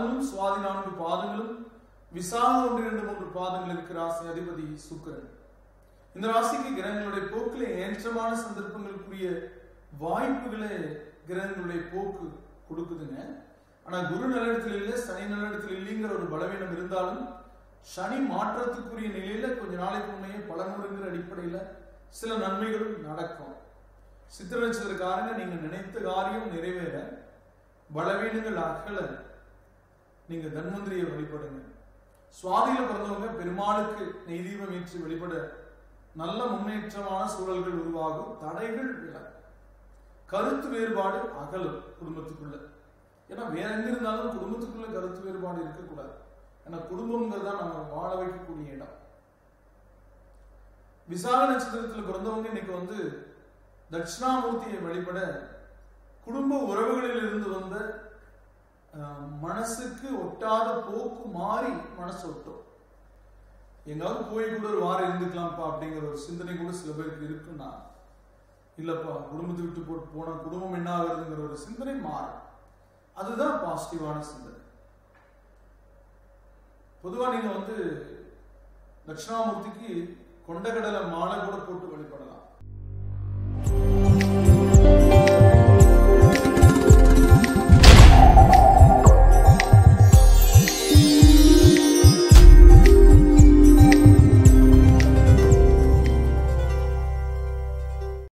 பாதங்களும் சுவாதி 4 பாதங்களும் விசாகம் 1, 2, 3 பாதங்கள் இருக்கிற ராசி அதிபதி சுக்கிரன். இந்த ராசிக்கு கிரகங்களுடைய போக்கிலே ஏற்றமான சந்தர்ப்பங்களுக்குரிய வாய்ப்புகளை கிரகங்களுடைய போக்கு கொடுக்குதுங்க. ஆனா குரு நல்லிடத்தில் இல்லை, சனி நல்லிடத்தில் இல்லைங்கிற ஒரு பலவீனம் இருந்தாலும் சனி மாற்றத்துக்குரிய நிலையில கொஞ்ச நாளைக்கு முன்னையே பலனுங்கிற அடிப்படையில சில நன்மைகளும் நடக்கும். சித்திர நட்சத்திரக்காரங்க நீங்க நினைத்த காரியம் நிறைவேற, பலவீனங்கள் அகல நீங்க தன்வந்திரியை வழிபடுங்க. சுவாதியில பிறந்தவங்க பெருமாளுக்கு நெய் தீபம் ஏற்றி வழிபட நல்ல முன்னேற்றமான சூழல்கள் உருவாகும். தடைகள் விலகும். கருத்து வேறுபாடு அகலும் குடும்பத்துக்குள்ள. ஏன்னா வேற எங்க இருந்தாலும் குடும்பத்துக்குள்ள கருத்து வேறுபாடு இருக்கக்கூடாது. ஏன்னா குடும்பம்ங்கிறது தான் நம்ம வாழ வைக்கக்கூடிய இடம். விசாக நட்சத்திரத்தில் பிறந்தவங்க இன்னைக்கு தட்சிணாமூர்த்தியை வழிபட குடும்ப உறவுகளில் இருந்து வந்த மனசுக்கு ஒட்டாத போக்கு மாறி மனசு ஒட்டும். எங்காவது போய் கூட ஒரு வாரம் இருந்துக்கலாம்ப்பா அப்படிங்கிற ஒரு சிந்தனை கூட சில பேருக்கு இருக்குன்னா, இல்லப்பா குடும்பத்தை விட்டு போட்டு போனா குடும்பம் என்ன ஆகுதுங்கிற ஒரு சிந்தனை மாறும். அதுதான் பாசிட்டிவான சிந்தனை. பொதுவா நீங்க தட்சிணாமூர்த்திக்கு கொண்டக்கடலை மாலை கூட போட்டு வழிபடலாம்.